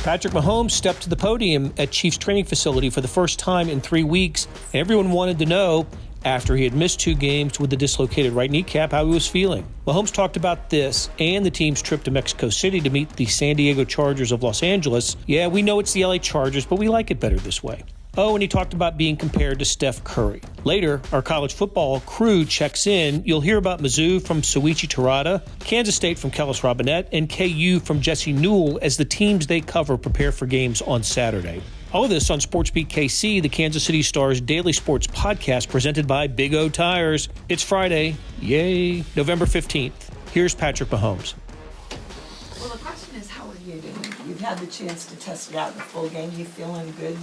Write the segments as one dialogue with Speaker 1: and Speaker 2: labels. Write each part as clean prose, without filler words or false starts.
Speaker 1: Patrick Mahomes stepped to the podium at Chiefs training facility for the first time in 3 weeks, and everyone wanted to know, after he had missed 2 games with the dislocated right kneecap, how he was feeling. Mahomes talked about this and the team's trip to Mexico City to meet the San Diego Chargers of Los Angeles. Yeah, we know it's the LA Chargers, but we like it better this way. Oh, and he talked about being compared to Steph Curry. Later, our college football crew checks in. You'll hear about Mizzou from Souichi Tereda, Kansas State from Kellis Robinett, and KU from Jesse Newell as the teams they cover prepare for games on Saturday. All of this on SportsBeat KC, the Kansas City Star's daily sports podcast presented by Big O Tires. It's Friday, yay, November 15th. Here's Patrick Mahomes.
Speaker 2: Well, the question is, how are you doing? You've had the chance to test it out in the full game. You feeling good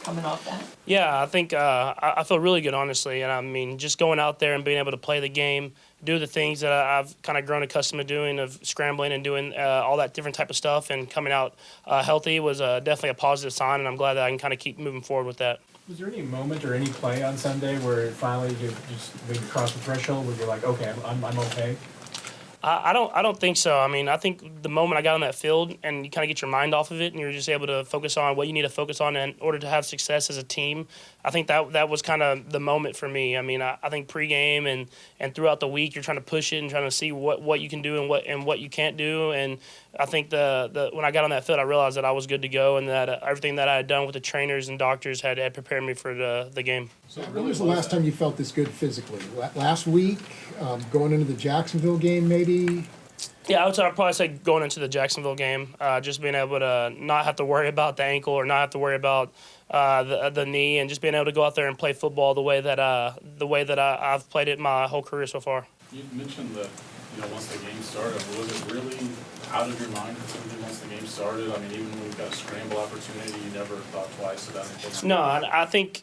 Speaker 2: coming off that?
Speaker 3: Yeah, I think I feel really good, honestly. And I mean, just going out there and being able to play the game, do the things that I've kind of grown accustomed to doing, of scrambling and doing all that different type of stuff, and coming out healthy was definitely a positive sign, and I'm glad that I can kind of keep moving forward with that.
Speaker 4: Was there any moment or any play on Sunday where finally you just maybe crossed the threshold where you're like, okay, I'm okay?
Speaker 3: I don't think so. I mean, I think the moment I got on that field and you kind of get your mind off of it and you're just able to focus on what you need to focus on in order to have success as a team, I think that was kind of the moment for me. I mean, I think pregame and throughout the week you're trying to push it and trying to see what you can do and what you can't do. And I think when I got on that field, I realized that I was good to go and that everything that I had done with the trainers and doctors had prepared me for the game.
Speaker 5: So when was the last time you felt this good physically? Last week, going into the Jacksonville game maybe?
Speaker 3: Yeah, I would probably say going into the Jacksonville game, just being able to not have to worry about the ankle or not have to worry about the knee, and just being able to go out there and play football the way that I've played it my whole career so far.
Speaker 6: You mentioned that once the game started, was it really out of your mind once the game started? I mean, even when you got a scramble opportunity, you never thought twice about it?
Speaker 3: No, I think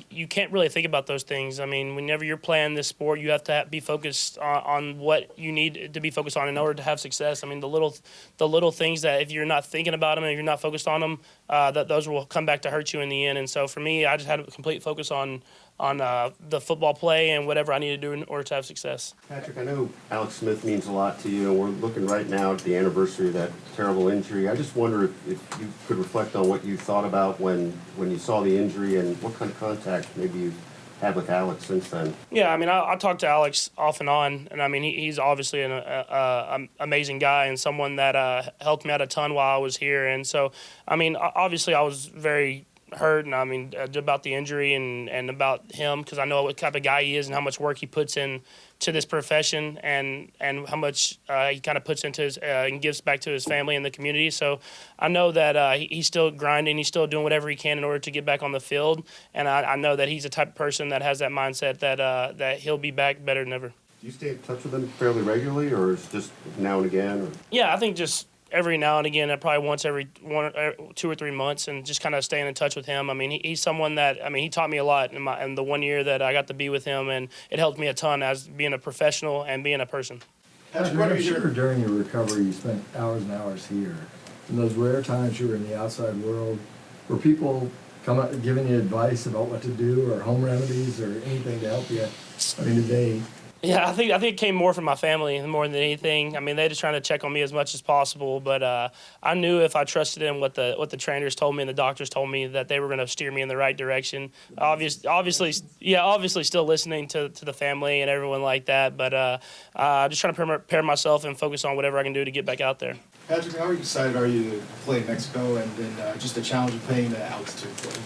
Speaker 3: you can't really think about those things. I mean, whenever you're playing this sport, you have to be focused on what you need to be focused on in order to have success. I mean, the little things that if you're not thinking about them and if you're not focused on them, that those will come back to hurt you in the end. And so for me, I just had a complete focus on the football play and whatever I need to do in order to have success.
Speaker 7: Patrick, I know Alex Smith means a lot to you, and we're looking right now at the anniversary of that terrible injury. I just wonder if you could reflect on what you thought about when you saw the injury and what kind of contact maybe you've had with Alex since then.
Speaker 3: Yeah, I mean, I talked to Alex off and on, and I mean, he's obviously an amazing guy and someone that helped me out a ton while I was here. And so, I mean, obviously I was very hurt, and I mean about the injury and about him, because I know what type of guy he is and how much work he puts in to this profession and how much he kind of puts into his and gives back to his family and the community. So I know that he's still grinding, he's still doing whatever he can in order to get back on the field, and I know that he's the type of person that has that mindset that he'll be back better than ever.
Speaker 7: Do you stay in touch with him fairly regularly, or is it just now and again? Or?
Speaker 3: Yeah, I think just every now and again, probably once every 2 or 3 months, and just kind of staying in touch with him. I mean, he's someone that, I mean, he taught me a lot in the 1 year that I got to be with him, and it helped me a ton as being a professional and being a person.
Speaker 8: I'm sure during your recovery you spent hours and hours here. In those rare times you were in the outside world, were people come up giving you advice about what to do or home remedies or anything to help you? I mean, did they...
Speaker 3: Yeah, I think it came more from my family more than anything. I mean, they just trying to check on me as much as possible. But I knew if I trusted in what the trainers told me and the doctors told me, that they were going to steer me in the right direction. Obviously, still listening to the family and everyone like that. But just trying to prepare myself and focus on whatever I can do to get back out there.
Speaker 9: Patrick, how excited are you to play in Mexico and then just the challenge of playing at altitude for you?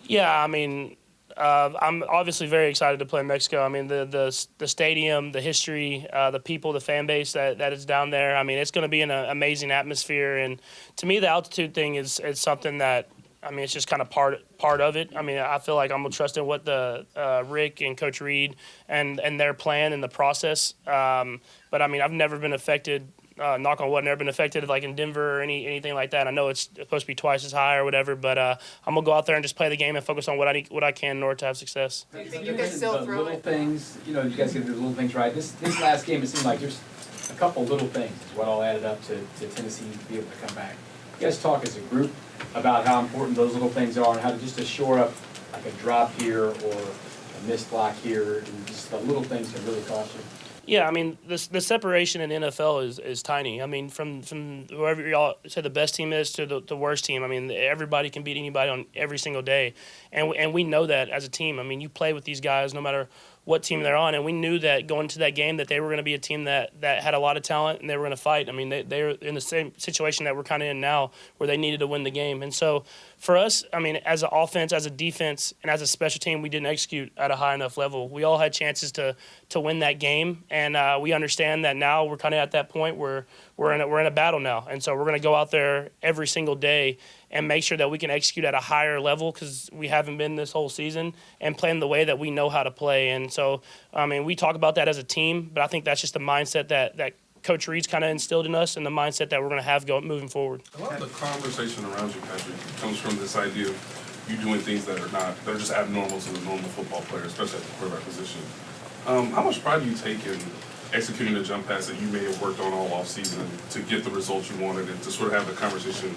Speaker 3: Yeah, I mean, I'm obviously very excited to play in Mexico. I mean, the stadium, the history, the people, the fan base that is down there. I mean, it's going to be an amazing atmosphere. And to me, the altitude thing is something that, I mean, it's just kind of part of it. I mean, I feel like I'm going to trust in what the Rick and Coach Reed and their plan and the process. But, I mean, I've never been affected. Knock on wood, never been affected like in Denver or anything like that. I know it's supposed to be twice as high or whatever, but I'm gonna go out there and just play the game and focus on what I can in order to have success.
Speaker 10: Do you think you can still throw little things? You guys can do little things right. This last game, it seemed like there's a couple little things is what all added up to Tennessee to be able to come back. You guys talk as a group about how important those little things are and how to just to shore up like a drop here or a missed block here, and just the little things can really cost you.
Speaker 3: Yeah, I mean, the separation in the NFL is tiny. I mean, from whoever y'all say the best team is to the worst team. I mean, everybody can beat anybody on every single day, and we know that as a team. I mean, you play with these guys no matter what team they're on, and we knew that going to that game that they were going to be a team that had a lot of talent and they were going to fight. I mean, they were in the same situation that we're kind of in now, where they needed to win the game. And so for us, I mean, as an offense, as a defense, and as a special team, we didn't execute at a high enough level. We all had chances to win that game, and we understand that now we're kind of at that point where we're in a battle now, and so we're going to go out there every single day and make sure that we can execute at a higher level, because we haven't been this whole season, and playing the way that we know how to play. And so, I mean, we talk about that as a team, but I think that's just the mindset that Coach Reed's kind of instilled in us, and the mindset that we're going to have moving forward.
Speaker 11: A lot of the conversation around you, Patrick, comes from this idea of you doing things that are just abnormal to the normal football player, especially at the quarterback position. How much pride do you take in executing the jump pass that you may have worked on all offseason to get the results you wanted, and to sort of have the conversation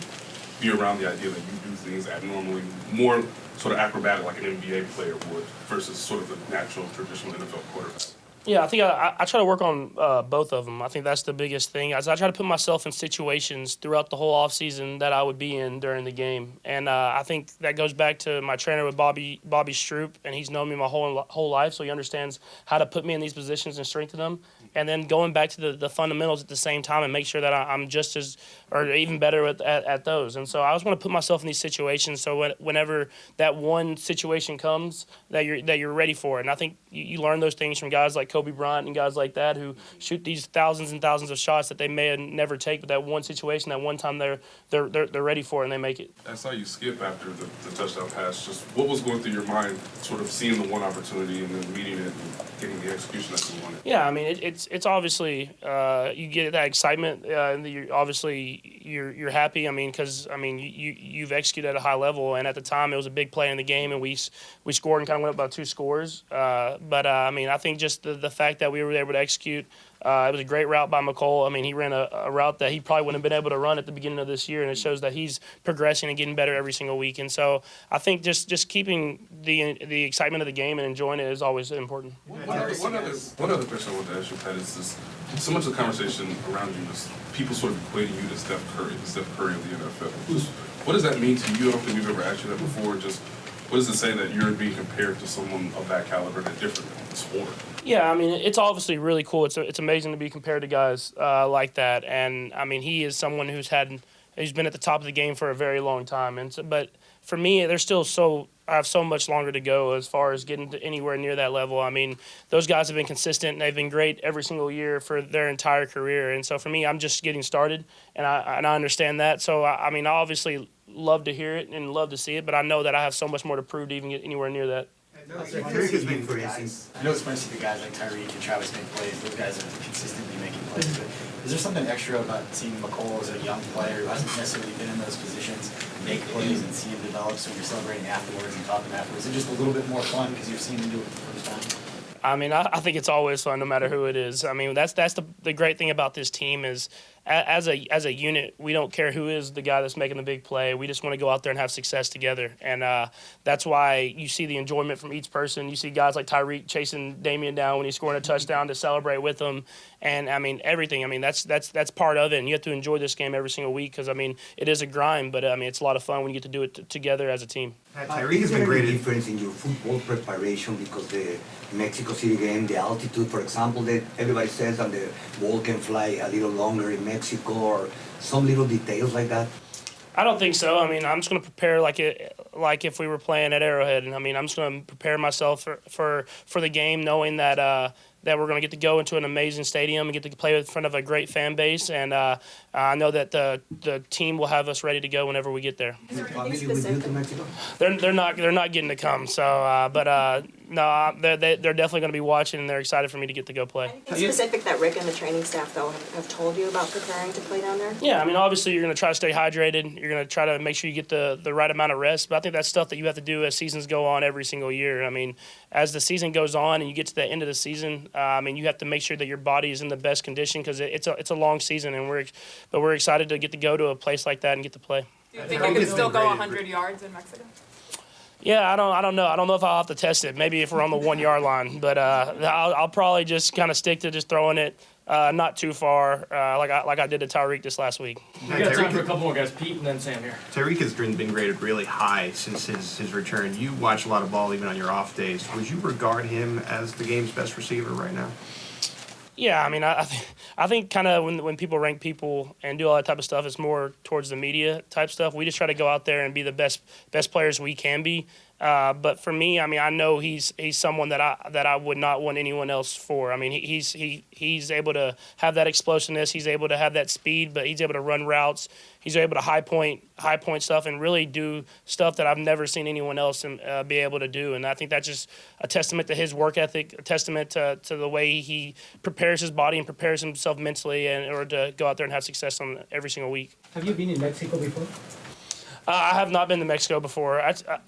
Speaker 11: be around the idea that you do things abnormally, more sort of acrobatic like an NBA player would, versus sort of the natural, traditional NFL quarterback?
Speaker 3: Yeah, I think I try to work on both of them. I think that's the biggest thing. As I try to put myself in situations throughout the whole offseason that I would be in during the game. And I think that goes back to my trainer with Bobby Stroop, and he's known me my whole life, so he understands how to put me in these positions and strengthen them. And then going back to the fundamentals at the same time and make sure that I'm just as or even better at those. And so I just want to put myself in these situations so whenever that one situation comes, that you're ready for it. And I think you learn those things from guys like Kobe Bryant and guys like that who shoot these thousands and thousands of shots that they may never take, but that one situation, that one time they're ready for it and they make it.
Speaker 11: I saw you skip after the touchdown pass. Just what was going through your mind, sort of seeing the one opportunity and then meeting it and getting the execution that you wanted?
Speaker 3: Yeah, I mean it's obviously you get that excitement, and you're happy. I mean, because you've executed at a high level, and at the time it was a big play in the game, and we scored and kind of went up by 2 scores. But I mean, I think just the fact that we were able to execute. It was a great route by McCole. I mean, he ran a route that he probably wouldn't have been able to run at the beginning of this year, and it shows that he's progressing and getting better every single week. And so I think just keeping the excitement of the game and enjoying it is always important.
Speaker 11: One other question I wanted to ask you, Pat, is this, so much of the conversation around you is people sort of equating you to Steph Curry of the NFL. What does that mean to you? I don't think we've ever asked you that before. Just what does it say that you're being compared to someone of that caliber in a different sport?
Speaker 3: Yeah, I mean, it's obviously really cool. It's amazing to be compared to guys like that. And, I mean, he is someone who's been at the top of the game for a very long time. And so, but for me, I have so much longer to go as far as getting to anywhere near that level. I mean, those guys have been consistent, and they've been great every single year for their entire career. And so for me, I'm just getting started, and I understand that. So, I mean, I obviously love to hear it and love to see it, but I know that I have so much more to prove to even get anywhere near that.
Speaker 9: I know it's fun to see the guys like Tyreek and Travis make plays. Those guys are consistently making plays. But is there something extra about seeing McCole as a young player who hasn't necessarily been in those positions make plays and see him develop, so when you're celebrating afterwards and talking afterwards? Is it just a little bit more fun because you're seeing him do it for the first time?
Speaker 3: I mean, I think it's always fun, no matter who it is. I mean, that's the great thing about this team is, as a unit, we don't care who is the guy that's making the big play. We just want to go out there and have success together, and that's why you see the enjoyment from each person. You see guys like Tyreek chasing Damian down when he's scoring a touchdown to celebrate with him, and I mean everything. I mean that's part of it, and you have to enjoy this game every single week because I mean it is a grind, but I mean it's a lot of fun when you get to do it together as a team.
Speaker 12: Tyreek has been a great difference in your football preparation because the Mexico City game, the altitude, for example, that everybody says that the ball can fly a little longer in Mexico, or some little details like that.
Speaker 3: I don't think so. I mean, I'm just going to prepare like if we were playing at Arrowhead, and I mean, I'm just going to prepare myself for the game, knowing that that we're going to get to go into an amazing stadium and get to play in front of a great fan base, and I know that the team will have us ready to go whenever we get there.
Speaker 12: Is there anything specific?
Speaker 3: They're not getting to come, so no, they're definitely going to be watching, and they're excited for me to get to go play.
Speaker 13: Anything specific that Rick and the training staff though have told you about preparing to play down there?
Speaker 3: Yeah, I mean, obviously you're going to try to stay hydrated. You're going to try to make sure you get the right amount of rest. But I think that's stuff that you have to do as seasons go on every single year. I mean, as the season goes on and you get to the end of the season, I mean, you have to make sure that your body is in the best condition because it's a long season, and we're excited to get to go to a place like that and get to play.
Speaker 14: Do you think you can still go 100 yards in Mexico?
Speaker 3: Yeah, I don't know. I don't know if I'll have to test it. Maybe if we're on the 1 yard line, but I'll probably just kind of stick to just throwing it not too far, like I did to Tyreek this last week.
Speaker 10: We got time for a couple more guys. Pete and then Sam here.
Speaker 14: Tyreek has been graded really high since his return. You watch a lot of ball even on your off days. Would you regard him as the game's best receiver right now?
Speaker 3: Yeah, I mean, I think kind of when people rank people and do all that type of stuff, it's more towards the media type stuff. We just try to go out there and be the best players we can be. But for me, I mean, I know he's someone that I would not want anyone else for. I mean, he's able to have that explosiveness. He's able to have that speed, but he's able to run routes. He's able to high point stuff and really do stuff that I've never seen anyone else be able to do. And I think that's just a testament to his work ethic, a testament to the way he prepares his body and prepares himself mentally in order to go out there and have success on every single week.
Speaker 4: Have you been in Mexico before?
Speaker 3: I have not been to Mexico before,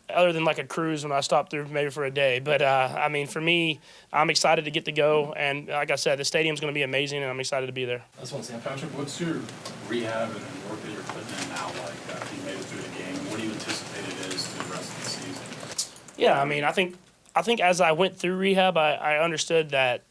Speaker 3: other than like a cruise when I stopped through maybe for a day. But, I mean, for me, I'm excited to get to go. And like I said, the stadium's going to be amazing, and I'm excited to be there.
Speaker 6: That's one, Sam. Patrick, what's your rehab and work that you're putting in now like after you made it through the game? What do you anticipate it is to the rest of the season?
Speaker 3: Yeah, I mean, I think as I went through rehab, I understood that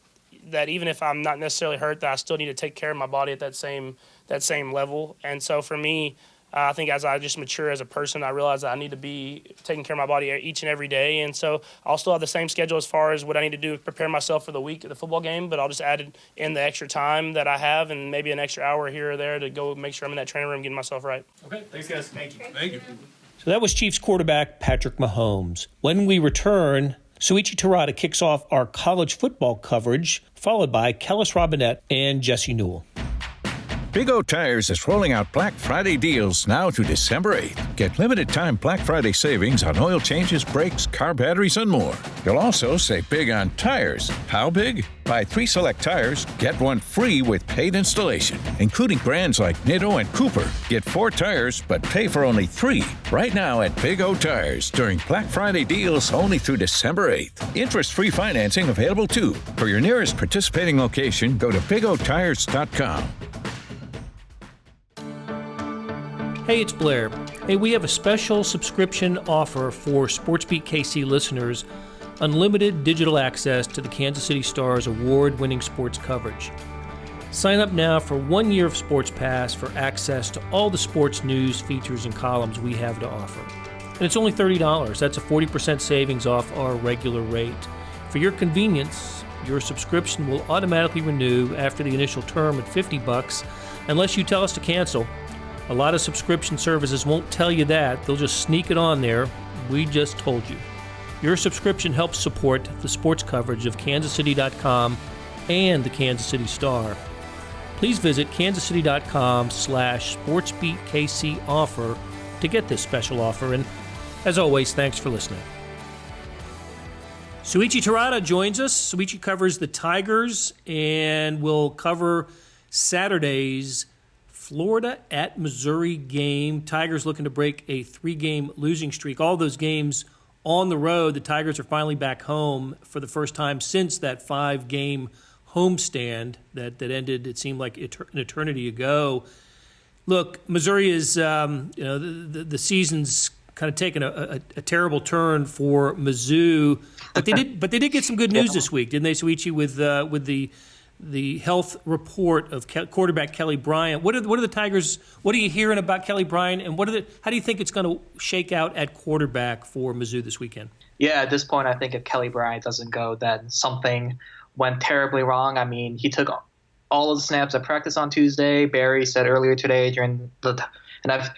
Speaker 3: even if I'm not necessarily hurt, that I still need to take care of my body at that same level. And so for me, I think as I just mature as a person, I realize that I need to be taking care of my body each and every day. And so I'll still have the same schedule as far as what I need to do to prepare myself for the week of the football game, but I'll just add in the extra time that I have and maybe an extra hour here or there to go make sure I'm in that training room getting myself right.
Speaker 6: Okay, thanks, guys. Thank you.
Speaker 11: Thank you.
Speaker 1: So that was Chiefs quarterback Patrick Mahomes. When we return, Souichi Tereda kicks off our college football coverage, followed by Kellis, Robinett, and Jesse Newell.
Speaker 15: Big O Tires is rolling out Black Friday deals now to December 8th. Get limited-time Black Friday savings on oil changes, brakes, car batteries, and more. You'll also save big on tires. How big? Buy 3 select tires, get 1 free with paid installation, including brands like Nitto and Cooper. Get 4 tires, but pay for only 3. Right now at Big O Tires during Black Friday deals only through December 8th. Interest-free financing available too. For your nearest participating location, go to bigotires.com.
Speaker 1: Hey, it's Blair. Hey, we have a special subscription offer for SportsBeat KC listeners, unlimited digital access to the Kansas City Star's award-winning sports coverage. Sign up now for 1 year of Sports Pass for access to all the sports news, features, and columns we have to offer. And it's only $30. That's a 40% savings off our regular rate. For your convenience, your subscription will automatically renew after the initial term at $50 unless you tell us to cancel. A lot of subscription services won't tell you that. They'll just sneak it on there. We just told you. Your subscription helps support the sports coverage of kansascity.com and the Kansas City Star. Please visit kansascity.com/SportsBeatKC offer to get this special offer. And as always, thanks for listening. Souichi Tereda joins us. Souichi covers the Tigers and will cover Saturday's Florida at Missouri game. Tigers looking to break a 3-game losing streak. All those games on the road. The Tigers are finally back home for the first time since that 5-game homestand that ended, it seemed like an eternity ago. Look, Missouri is, the season's kind of taken a terrible turn for Mizzou, but they did get some good news this week, didn't they, Souichi, with the health report of quarterback Kelly Bryant. What are the Tigers? What are you hearing about Kelly Bryant, and how do you think it's going to shake out at quarterback for Mizzou this weekend?
Speaker 16: Yeah, at this point, I think if Kelly Bryant doesn't go, then something went terribly wrong. I mean, he took all of the snaps at practice on Tuesday. Barry said earlier today during an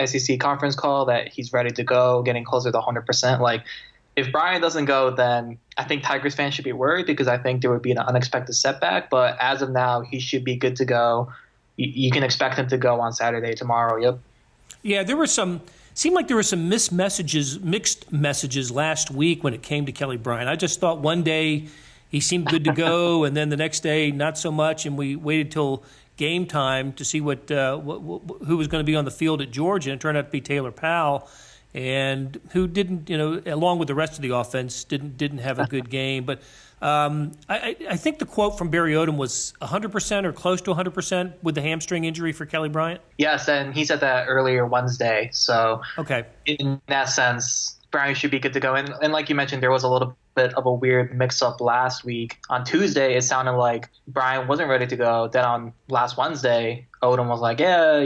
Speaker 16: SEC conference call that he's ready to go, getting closer to 100%. Like, if Bryant doesn't go, then I think Tigers fans should be worried because I think there would be an unexpected setback. But as of now, he should be good to go. You can expect him to go on Saturday, tomorrow. Yep. Yeah, seemed like there were some mixed messages last week when it came to Kelly Bryant. I just thought one day he seemed good to go, and then the next day not so much, and we waited till game time to see who was going to be on the field at Georgia, and it turned out to be Taylor Powell, and who didn't, along with the rest of the offense, didn't have a good game. But I think the quote from Barry Odom was 100% or close to 100% with the hamstring injury for Kelly Bryant. Yes, and he said that earlier Wednesday. So
Speaker 1: okay,
Speaker 16: in that sense, Brian should be good to go. And like you mentioned, there was a little bit of a weird mix-up last week. On Tuesday, it sounded like Brian wasn't ready to go. Then on last Wednesday, Odom was like, yeah,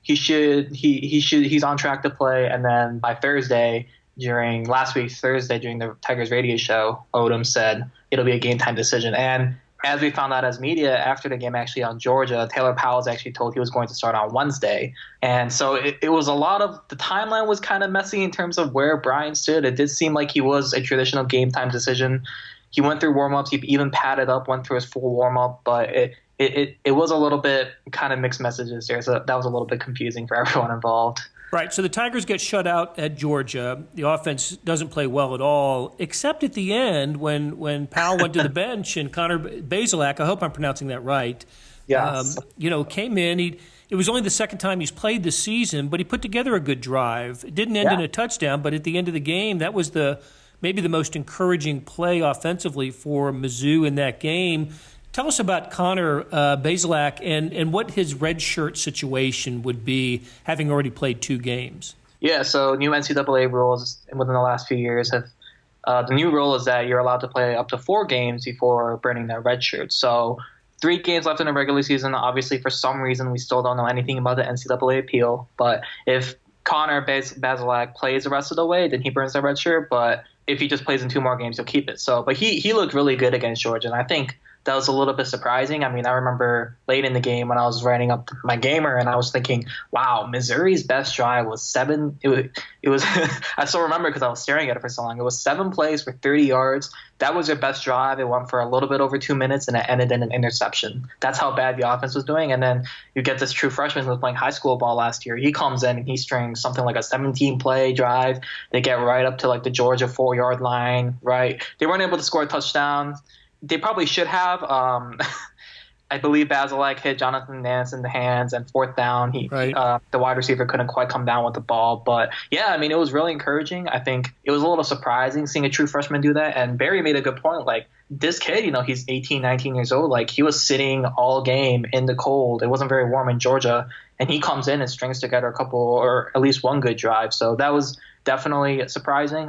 Speaker 16: he's on track to play. And then by Thursday, during the Tigers radio show, Odom said it'll be a game time decision. And as we found out as media after the game actually on Georgia, Taylor Powell's actually told he was going to start on Wednesday. And so it was a lot of – the timeline was kind of messy in terms of where Brian stood. It did seem like he was a traditional game time decision. He went through warm-ups. He even padded up, went through his full warm-up. But it was a little bit kind of mixed messages there. So that was a little bit confusing for everyone involved.
Speaker 1: Right, so the Tigers get shut out at Georgia. The offense doesn't play well at all, except at the end when Powell went to the bench and Connor Bazelak, I hope I'm pronouncing that right,
Speaker 16: yes.
Speaker 1: Came in. It was only the second time he's played this season, but he put together a good drive. It didn't end in a touchdown, but at the end of the game, that was maybe the most encouraging play offensively for Mizzou in that game. Tell us about Connor Bazelak and what his red shirt situation would be, having already played 2 games.
Speaker 16: Yeah, so new NCAA rules within the last few years have the new rule is that you're allowed to play up to 4 games before burning that red shirt. So 3 games left in the regular season. Obviously, for some reason, we still don't know anything about the NCAA appeal. But if Connor Bazelak plays the rest of the way, then he burns that red shirt. But if he just plays in 2 more games, he'll keep it. But he looked really good against Georgia, and I think that was a little bit surprising. I mean, I remember late in the game when I was writing up my gamer and I was thinking, wow, Missouri's best drive was 7. It was I still remember because I was staring at it for so long. It was 7 plays for 30 yards. That was their best drive. It went for a little bit over 2 minutes and it ended in an interception. That's how bad the offense was doing. And then you get this true freshman who was playing high school ball last year. He comes in and he strings something like a 17-play drive. They get right up to like the Georgia 4-yard line, right? They weren't able to score a touchdown. They probably should have. I believe Bazelak hit Jonathan Nance in the hands, and 4th down, the wide receiver couldn't quite come down with the ball. But, yeah, I mean, it was really encouraging. I think it was a little surprising seeing a true freshman do that. And Barry made a good point. Like, this kid, he's 18, 19 years old. Like, he was sitting all game in the cold. It wasn't very warm in Georgia. And he comes in and strings together a couple or at least one good drive. So that was definitely surprising.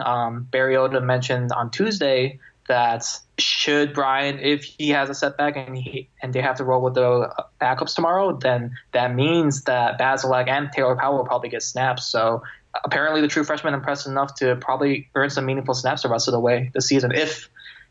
Speaker 16: Barry Odom mentioned on Tuesday that should Brian, if he has a setback and they have to roll with the backups tomorrow, then that means that Bazelak and Taylor Powell will probably get snaps. So apparently the true freshman impressed enough to probably earn some meaningful snaps the rest of the way this season,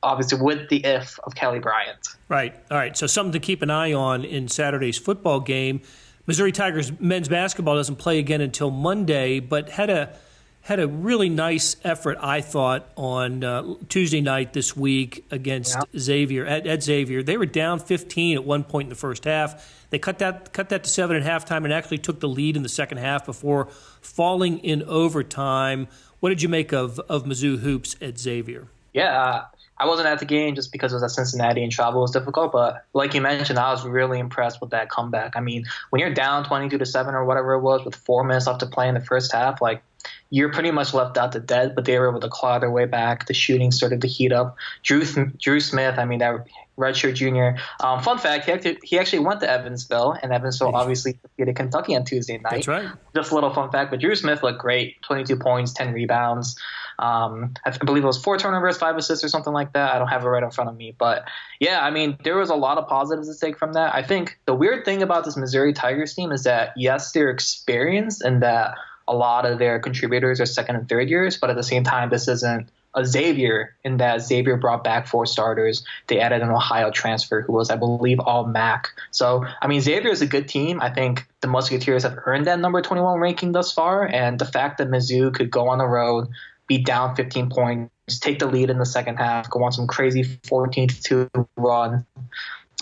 Speaker 16: obviously with the if of Kelly Bryant.
Speaker 1: Right. All right. So something to keep an eye on in Saturday's football game. Missouri Tigers men's basketball doesn't play again until Monday, but had a really nice effort, I thought, on Tuesday night this week against Xavier at Xavier. They were down 15 at one point in the first half. They cut that to 7 at halftime and actually took the lead in the second half before falling in overtime. What did you make of Mizzou hoops at Xavier?
Speaker 16: Yeah, I wasn't at the game just because it was at Cincinnati and travel was difficult. But like you mentioned, I was really impressed with that comeback. I mean, when you're down 22-7 or whatever it was with 4 minutes left to play in the first half, like, you're pretty much left out to dead, but they were able to claw their way back. The shooting started to heat up. Drew Smith, I mean, that redshirt junior. Fun fact, he actually went to Evansville, and Evansville obviously defeated Kentucky on Tuesday night.
Speaker 1: That's right.
Speaker 16: Just a little fun fact, but Drew Smith looked great. 22 points, 10 rebounds. I believe it was 4 turnovers, 5 assists or something like that. I don't have it right in front of me. But, yeah, I mean, there was a lot of positives to take from that. I think the weird thing about this Missouri Tigers team is that, yes, they're experienced and that a lot of their contributors are 2nd and 3rd years, but at the same time, this isn't a Xavier in that Xavier brought back 4 starters. They added an Ohio transfer who was, I believe, all MAC. So, I mean, Xavier is a good team. I think the Musketeers have earned that number 21 ranking thus far, and the fact that Mizzou could go on the road, be down 15 points, take the lead in the second half, go on some crazy 14-2 run,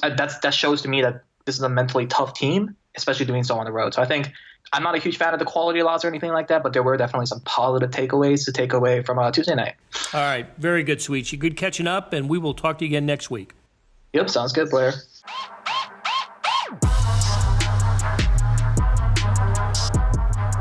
Speaker 16: that shows to me that this is a mentally tough team, especially doing so on the road. So I think I'm not a huge fan of the quality loss or anything like that, but there were definitely some positive takeaways to take away from Tuesday night.
Speaker 1: All right. Very good, Souichi. Good catching up, and we will talk to you again next week.
Speaker 16: Yep, sounds good, Blair.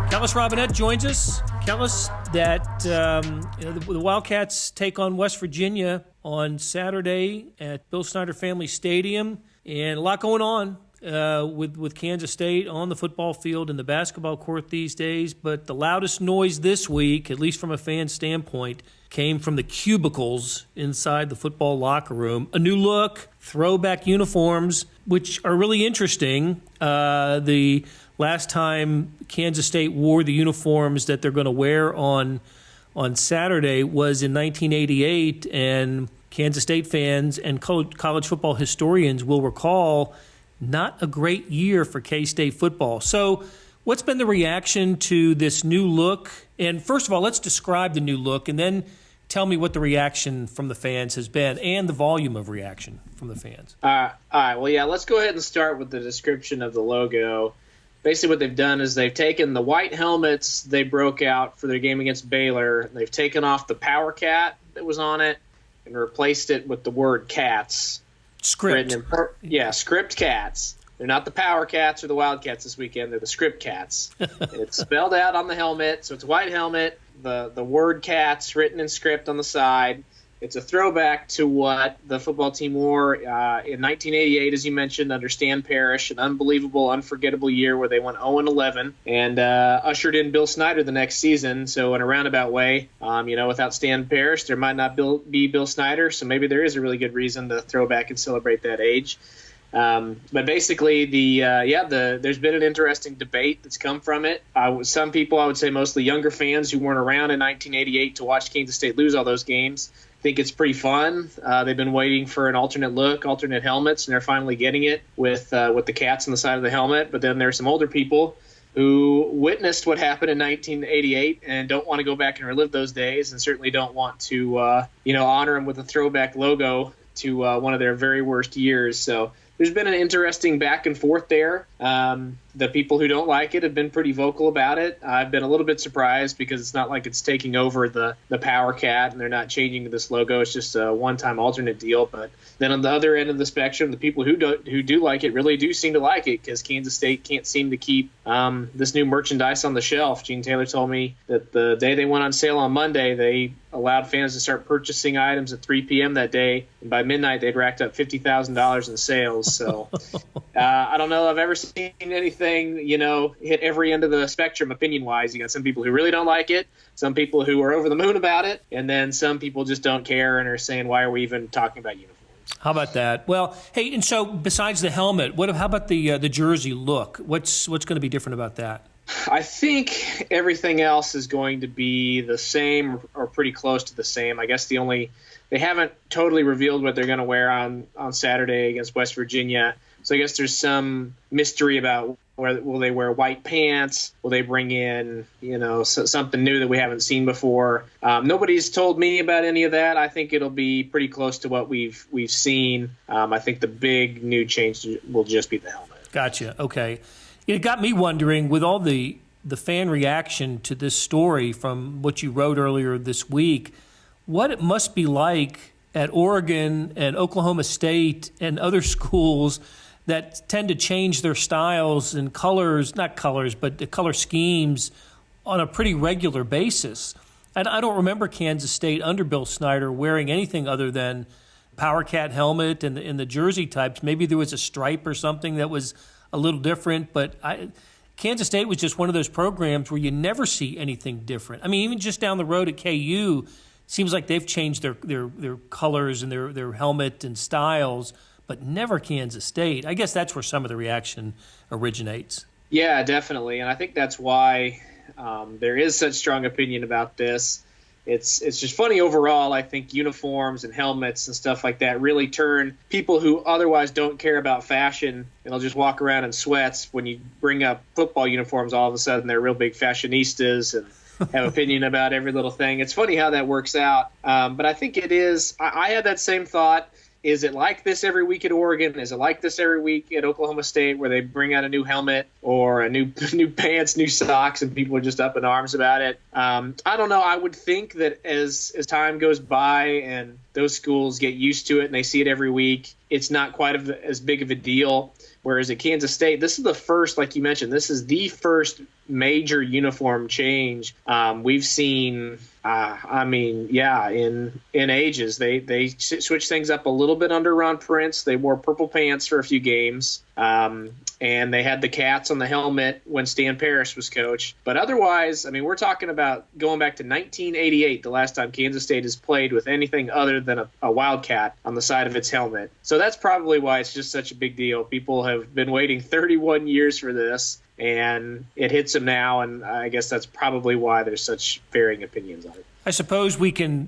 Speaker 1: Kellis Robinett joins us. Kellis, the Wildcats take on West Virginia on Saturday at Bill Snyder Family Stadium, and a lot going on with Kansas State on the football field and the basketball court these days, but the loudest noise this week, at least from a fan standpoint, came from the cubicles inside the football locker room. A new look, throwback uniforms, which are really interesting. The last time Kansas State wore the uniforms that they're going to wear on Saturday was in 1988, and Kansas State fans and college football historians will recall not a great year for K-State football. So what's been the reaction to this new look? And first of all, let's describe the new look, and then tell me what the reaction from the fans has been and the volume of reaction from the fans.
Speaker 17: All right. Well, yeah, let's go ahead and start with the description of the logo. Basically what they've done is they've taken the white helmets they broke out for their game against Baylor. They've taken off the Power Cat that was on it and replaced it with the word Cats.
Speaker 1: Script.
Speaker 17: Script Cats. They're not the Power Cats or the Wildcats this weekend. They're the Script Cats. It's spelled out on the helmet, so it's a white helmet, the word Cats written in script on the side. It's a throwback to what the football team wore in 1988, as you mentioned, under Stan Parrish, an unbelievable, unforgettable year where they went 0-11 and ushered in Bill Snyder the next season. So in a roundabout way, without Stan Parrish, there might not be Bill Snyder. So maybe there is a really good reason to throw back and celebrate that age. But basically, there's been an interesting debate that's come from it. Some people, I would say mostly younger fans who weren't around in 1988 to watch Kansas State lose all those games, think it's pretty fun. They've been waiting for an alternate look, alternate helmets, and they're finally getting it with the cats on the side of the helmet. But then there's some older people who witnessed what happened in 1988 and don't want to go back and relive those days, and certainly don't want to honor them with a throwback logo to one of their very worst years. So there's been an interesting back and forth there. The people who don't like it have been pretty vocal about it. I've been a little bit surprised because it's not like it's taking over the Power Cat and they're not changing this logo. It's just a one-time alternate deal. But then on the other end of the spectrum, the people who do like it really do seem to like it because Kansas State can't seem to keep this new merchandise on the shelf. Gene Taylor told me that the day they went on sale on Monday, they allowed fans to start purchasing items at 3 p.m. that day. And by midnight, they'd racked up $50,000 in sales. So I don't know if I've ever seen anything, hit every end of the spectrum opinion-wise. You got some people who really don't like it, some people who are over the moon about it, and then some people just don't care and are saying, why are we even talking about uniforms?
Speaker 1: How about that? Well, hey, and so besides the helmet, how about the jersey look? What's going to be different about that?
Speaker 17: I think everything else is going to be the same or pretty close to the same. I guess they haven't totally revealed what they're going to wear on Saturday against West Virginia. So I guess there's some mystery about will they wear white pants? Will they bring in, something new that we haven't seen before? Nobody's told me about any of that. I think it'll be pretty close to what we've seen. I think the big new change will just be the helmet.
Speaker 1: Gotcha. Okay. It got me wondering, with all the fan reaction to this story from what you wrote earlier this week, what it must be like at Oregon and Oklahoma State and other schools that tend to change their styles and not colors, but the color schemes on a pretty regular basis. And I don't remember Kansas State under Bill Snyder wearing anything other than Power Cat helmet and the jersey types. Maybe there was a stripe or something that was a little different, but Kansas State was just one of those programs where you never see anything different. I mean, even just down the road at KU, seems like they've changed their colors and their helmet and styles, but never Kansas State. I guess that's where some of the reaction originates.
Speaker 17: Yeah, definitely, and I think that's why there is such strong opinion about this. It's just funny overall. I think uniforms and helmets and stuff like that really turn people who otherwise don't care about fashion and they'll just walk around in sweats. When you bring up football uniforms, all of a sudden they're real big fashionistas and have opinion about every little thing. It's funny how that works out. But I think it is. I had that same thought. Is it like this every week at Oregon? Is it like this every week at Oklahoma State where they bring out a new helmet or a new pants, new socks, and people are just up in arms about it? I don't know. I would think that as time goes by and those schools get used to it and they see it every week, it's not quite as big of a deal. Whereas at Kansas State, this is the first, like you mentioned, this is the first major uniform change we've seen I mean, yeah, in ages, they switched things up a little bit under Ron Prince. They wore purple pants for a few games, and they had the cats on the helmet when Stan Parrish was coach. But otherwise, I mean, we're talking about going back to 1988, the last time Kansas State has played with anything other than a Wildcat on the side of its helmet. So that's probably why it's just such a big deal. People have been waiting 31 years for this, and it hits them now, and I guess that's probably why there's such varying opinions on it.
Speaker 1: I suppose we can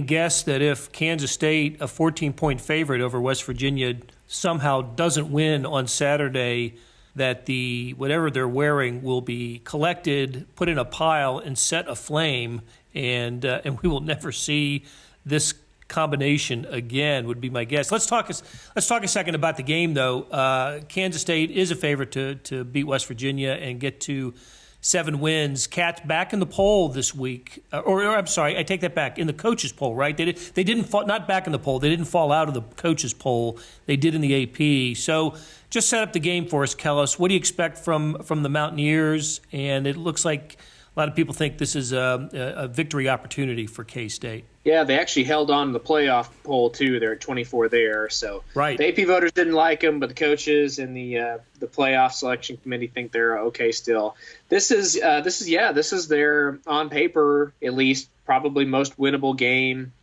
Speaker 1: guess that if Kansas State, a 14-point favorite over West Virginia, somehow doesn't win on Saturday, that the whatever they're wearing will be collected, put in a pile, and set aflame, and we will never see this combination again, would be my guess. Let's talk a second about the game, though. Kansas State is a favorite to beat West Virginia and get to 7 wins. Cats back in the poll this week, or I'm sorry, I take that back. In the coaches poll, right? They didn't fall, not back in the poll. They didn't fall out of the coaches poll. They did in the AP. So just set up the game for us, Kellis. What do you expect from the Mountaineers? And it looks like a lot of people think this is a victory opportunity for K-State.
Speaker 17: Yeah, they actually held on to the playoff poll too. They're at 24 there. So
Speaker 1: right.
Speaker 17: The AP voters didn't like them, but the coaches and the playoff selection committee think they're okay still. This is their, on paper at least, probably most winnable game,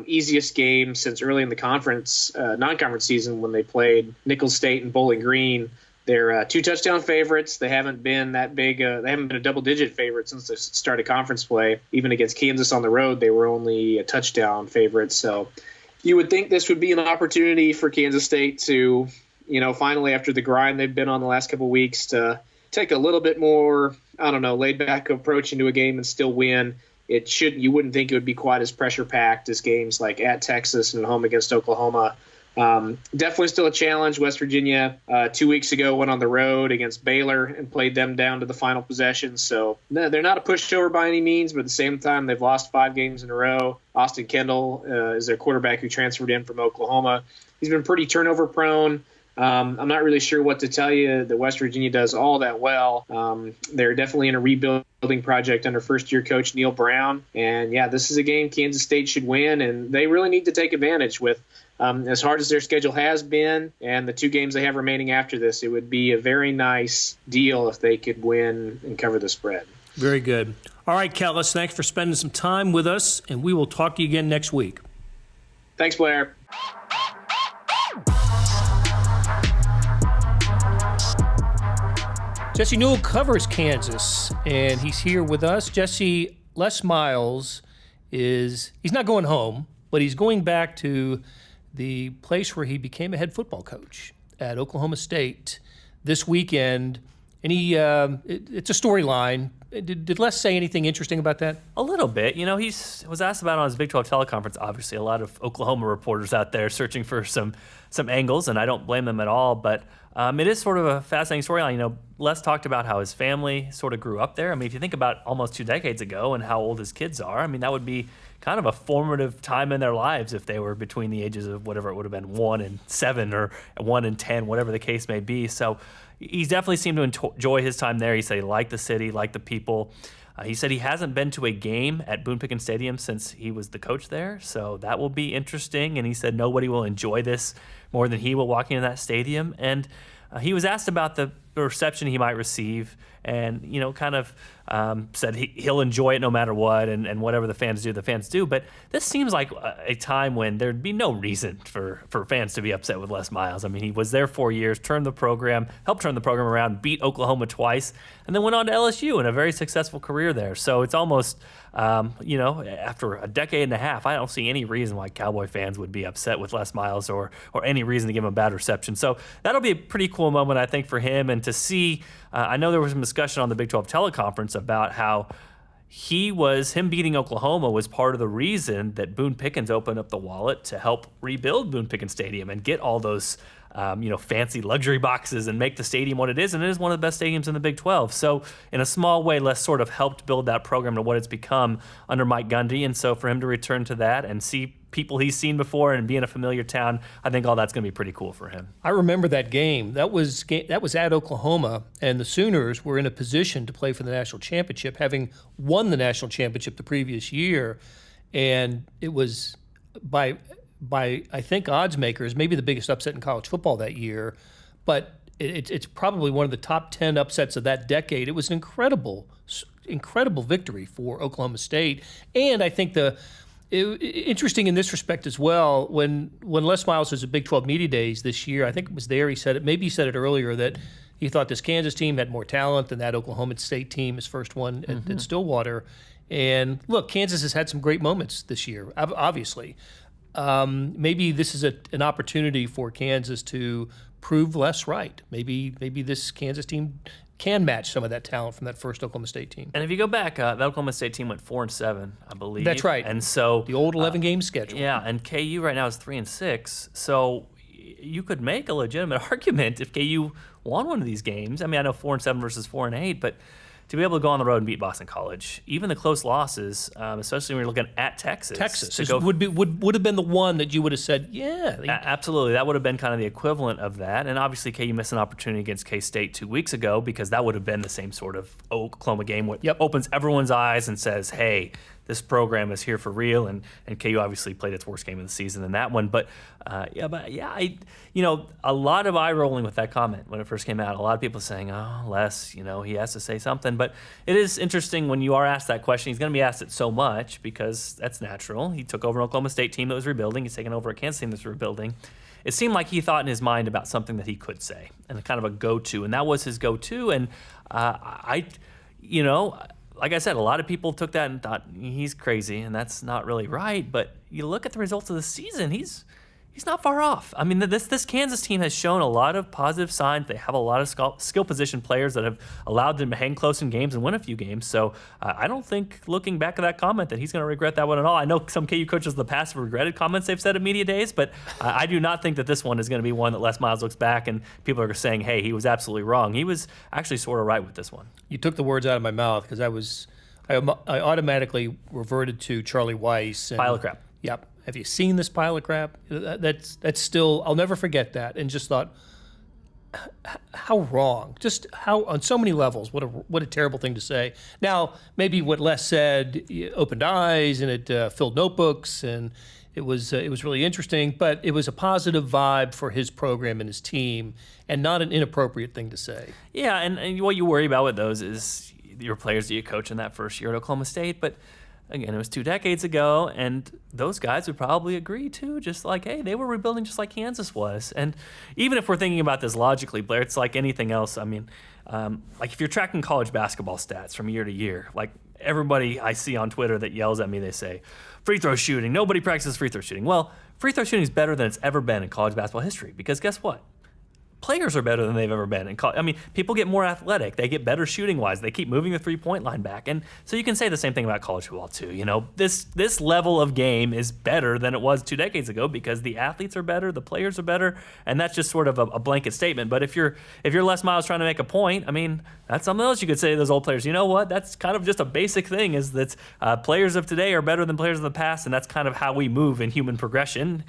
Speaker 17: easiest game since early in the conference non-conference season when they played Nicholls State and Bowling Green. They're 2 touchdown favorites. They haven't been that big. They haven't been a double-digit favorite since they started conference play. Even against Kansas on the road, they were only a touchdown favorite. So you would think this would be an opportunity for Kansas State to, finally after the grind they've been on the last couple of weeks, to take a little bit more, laid-back approach into a game and still win. You wouldn't think it would be quite as pressure-packed as games like at Texas and home against Oklahoma. Definitely still a challenge. West Virginia 2 weeks ago went on the road against Baylor and played them down to the final possession. So they're not a pushover by any means, but at the same time, they've lost 5 games in a row. Austin Kendall is their quarterback who transferred in from Oklahoma. He's been pretty turnover prone. I'm not really sure what to tell you that West Virginia does all that well. They're definitely in a rebuilding project under first-year coach Neil Brown. And, yeah, this is a game Kansas State should win, and they really need to take advantage with as hard as their schedule has been and the 2 games they have remaining after this. It would be a very nice deal if they could win and cover the spread.
Speaker 1: Very good. All right, Kellis, thanks for spending some time with us, and we will talk to you again next week.
Speaker 17: Thanks, Blair.
Speaker 1: Jesse Newell covers Kansas, and he's here with us. Jesse, Les Miles he's not going home, but he's going back to the place where he became a head football coach at Oklahoma State this weekend. And it's a storyline. Did Les say anything interesting about that?
Speaker 18: A little bit. He was asked about it on his Big 12 teleconference. Obviously, a lot of Oklahoma reporters out there searching for some angles, and I don't blame them at all. But it is sort of a fascinating storyline. Les talked about how his family sort of grew up there. I mean, if you think about almost 2 decades ago and how old his kids are, I mean, that would be kind of a formative time in their lives if they were between the ages of whatever it would have been, 1 and 7 or 1 and 10, whatever the case may be. So he's definitely seemed to enjoy his time there. He said he liked the city, liked the people. He said he hasn't been to a game at Boone Pickens Stadium since he was the coach there, so that will be interesting. And he said nobody will enjoy this more than he will walking into that stadium. And he was asked about the reception he might receive, and said he'll enjoy it no matter what, and whatever the fans do. But this seems like a time when there'd be no reason for fans to be upset with Les Miles. I mean, he was there 4 years, helped turn the program around, beat Oklahoma twice, and then went on to LSU in a very successful career there. So it's almost, after a decade and a half, I don't see any reason why Cowboy fans would be upset with Les Miles or any reason to give him a bad reception. So that'll be a pretty cool moment, I think, for him. And to see, I know there was some discussion on the Big 12 teleconference about how him beating Oklahoma was part of the reason that Boone Pickens opened up the wallet to help rebuild Boone Pickens Stadium and get all those fancy luxury boxes and make the stadium what it is. And it is one of the best stadiums in the Big 12. So in a small way, Les sort of helped build that program to what it's become under Mike Gundy. And so for him to return to that and see people he's seen before and be in a familiar town. I think all that's going to be pretty cool for him.
Speaker 1: I remember that game. That was at Oklahoma, and the Sooners were in a position to play for the national championship, having won the national championship the previous year, and it was by I think odds makers, maybe the biggest upset in college football that year, but it's probably one of the top 10 upsets of that decade. It was an incredible victory for Oklahoma State, and I think interesting in this respect as well, when Les Miles was at Big 12 Media Days this year, I think it was there, he said it, maybe he said it earlier, that he thought this Kansas team had more talent than that Oklahoma State team, his first one at Stillwater. And look, Kansas has had some great moments this year, obviously. Maybe this is an opportunity for Kansas to prove Les right. Maybe this Kansas team can match some of that talent from that first Oklahoma State team.
Speaker 18: And if you go back, that Oklahoma State team went 4-7, I believe.
Speaker 1: That's right.
Speaker 18: And so
Speaker 1: the old 11-game schedule.
Speaker 18: Yeah, and KU right now is 3-6. So you could make a legitimate argument if KU won one of these games. I mean, I know 4-7 versus 4-8, but to be able to go on the road and beat Boston College, even the close losses, especially when you're looking at Texas.
Speaker 1: Would have been the one that you would have said, yeah.
Speaker 18: Absolutely. That would have been kind of the equivalent of that. And obviously, KU missed an opportunity against K-State 2 weeks ago because that would have been the same sort of Oklahoma game what opens everyone's eyes and says, hey, this program is here for real, and KU obviously played its worst game of the season in that one. But a lot of eye rolling with that comment when it first came out. A lot of people saying, oh, Les, he has to say something. But it is interesting when you are asked that question. He's going to be asked it so much because that's natural. He took over an Oklahoma State team that was rebuilding. He's taken over a Kansas team that's rebuilding. It seemed like he thought in his mind about something that he could say and kind of a go-to, and that was his go-to. And like I said, a lot of people took that and thought he's crazy, and that's not really right. But you look at the results of the season, he's not far off. I mean, this Kansas team has shown a lot of positive signs. They have a lot of skill position players that have allowed them to hang close in games and win a few games. So I don't think, looking back at that comment, that he's going to regret that one at all. I know some KU coaches in the past have regretted comments they've said at media days, but I do not think that this one is going to be one that Les Miles looks back and people are saying, hey, he was absolutely wrong. He was actually sort of right with this one.
Speaker 1: You took the words out of my mouth because I automatically reverted to Charlie Weiss.
Speaker 18: Pile of crap.
Speaker 1: Yep. Have you seen this pile of crap? That's still, I'll never forget that. And just thought, how wrong. Just how, on so many levels, what a terrible thing to say. Now, maybe what Les said opened eyes and it filled notebooks and it was really interesting, but it was a positive vibe for his program and his team and not an inappropriate thing to say.
Speaker 18: Yeah, and what you worry about with those is your players that you coach in that first year at Oklahoma State, but again, it was 2 decades ago, and those guys would probably agree too, just like, hey, they were rebuilding just like Kansas was. And even if we're thinking about this logically, Blair, it's like anything else. I mean, like if you're tracking college basketball stats from year to year, like everybody I see on Twitter that yells at me, they say, free throw shooting, nobody practices free throw shooting. Well, free throw shooting is better than it's ever been in college basketball history, because guess what? Players are better than they've ever been in college. I mean, people get more athletic. They get better shooting-wise. They keep moving the three-point line back. And so you can say the same thing about college football, too. This level of game is better than it was 2 decades ago because the athletes are better, the players are better, and that's just sort of a blanket statement. But if you're Les Miles trying to make a point, I mean, that's something else you could say to those old players. You know what? That's kind of just a basic thing, is that players of today are better than players of the past, and that's kind of how we move in human progression.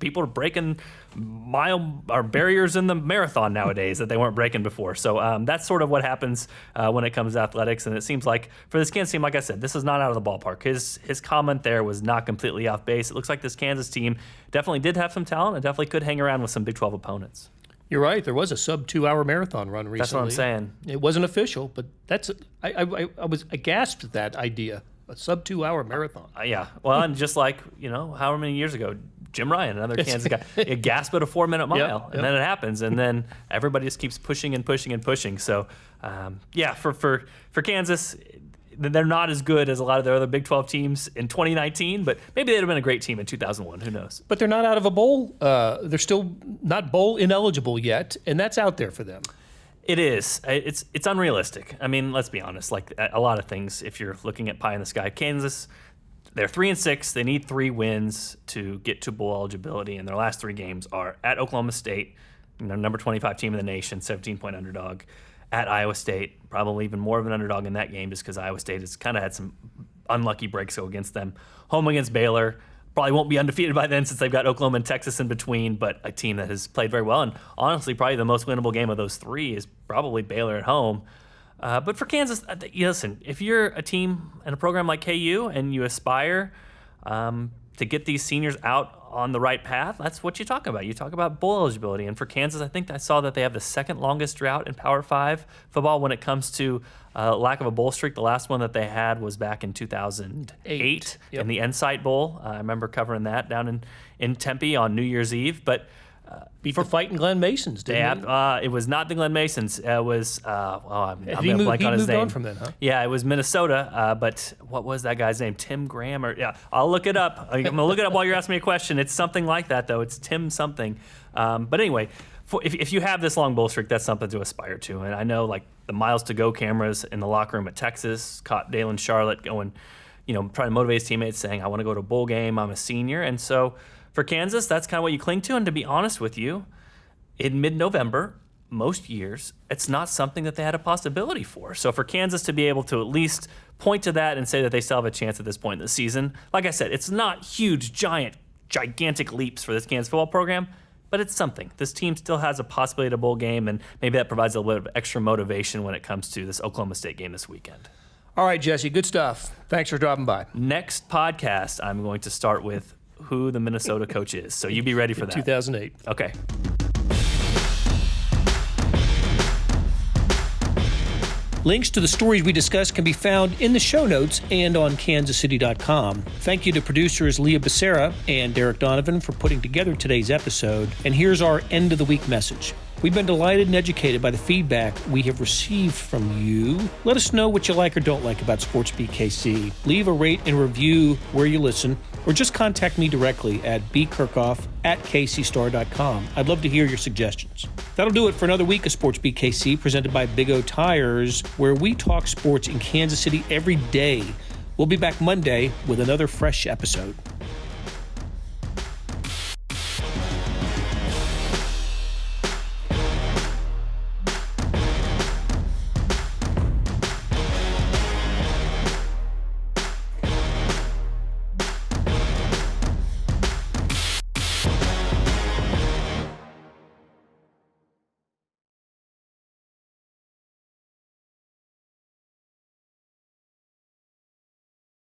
Speaker 18: People are breaking barriers in the marathon nowadays that they weren't breaking before. So that's sort of what happens when it comes to athletics. And it seems like for this Kansas team, like I said, this is not out of the ballpark. His comment there was not completely off base. It looks like this Kansas team definitely did have some talent and definitely could hang around with some Big 12 opponents.
Speaker 1: You're right. There was a sub 2-hour marathon run recently.
Speaker 18: That's what I'm saying.
Speaker 1: It wasn't official, but I was aghast at that idea. A sub 2-hour marathon.
Speaker 18: Yeah. Well, and just like, however many years ago, Jim Ryan, another Kansas guy, you gasp at a 4-minute mile, and then it happens, and then everybody just keeps pushing and pushing and pushing. So, for Kansas, they're not as good as a lot of their other Big 12 teams in 2019, but maybe they'd have been a great team in 2001. Who knows?
Speaker 1: But they're not out of a bowl. They're still not bowl ineligible yet, and that's out there for them.
Speaker 18: It is. It's unrealistic. I mean, let's be honest. Like a lot of things, if you're looking at pie in the sky, Kansas, they're 3-6. They need 3 wins to get to bowl eligibility, and their last 3 games are at Oklahoma State, number 25 team in the nation, 17-point underdog. At Iowa State, probably even more of an underdog in that game, just because Iowa State has kind of had some unlucky breaks go against them. Home against Baylor, probably won't be undefeated by then since they've got Oklahoma and Texas in between, but a team that has played very well. And honestly, probably the most winnable game of those three is probably Baylor at home. But for Kansas, listen, if you're a team and a program like KU and you aspire to get these seniors out on the right path, that's what you talk about. You talk about bowl eligibility. And for Kansas, I think I saw that they have the second longest drought in Power 5 football when it comes to lack of a bowl streak. The last one that they had was back in 2008 in the Insight Bowl. I remember covering that down in Tempe on New Year's Eve. But
Speaker 1: beat the fighting Glenn Masons, didn't
Speaker 18: it was not the Glenn Masons. It was, I'm going to blank
Speaker 1: he
Speaker 18: on his
Speaker 1: moved
Speaker 18: name.
Speaker 1: on from then, huh?
Speaker 18: Yeah, it was Minnesota. But what was that guy's name? Tim Graham? I'll look it up. I'm going to look it up while you're asking me a question. It's something like that, though. It's Tim something. But anyway, if you have this long bowl streak, that's something to aspire to. And I know, like, the miles to go cameras in the locker room at Texas caught Dalen Charlotte going, trying to motivate his teammates, saying, I want to go to a bowl game. I'm a senior. And so for Kansas, that's kind of what you cling to. And to be honest with you, in mid-November, most years, it's not something that they had a possibility for. So for Kansas to be able to at least point to that and say that they still have a chance at this point in the season, like I said, it's not huge, gigantic leaps for this Kansas football program, but it's something. This team still has a possibility at a bowl game, and maybe that provides a little bit of extra motivation when it comes to this Oklahoma State game this weekend.
Speaker 1: All right, Jesse, good stuff. Thanks for dropping by.
Speaker 18: Next podcast, I'm going to start with who the Minnesota coach is. So you be ready for that.
Speaker 1: 2008.
Speaker 18: Okay.
Speaker 1: Links to the stories we discussed can be found in the show notes and on kansascity.com. Thank you to producers Leah Becerra and Derek Donovan for putting together today's episode. And here's our end of the week message. We've been delighted and educated by the feedback we have received from you. Let us know what you like or don't like about SportsBeat KC. Leave a rate and review where you listen, or just contact me directly at bkirkhoff@kcstar.com. I'd love to hear your suggestions. That'll do it for another week of SportsBeat KC, presented by Big O Tires, where we talk sports in Kansas City every day. We'll be back Monday with another fresh episode.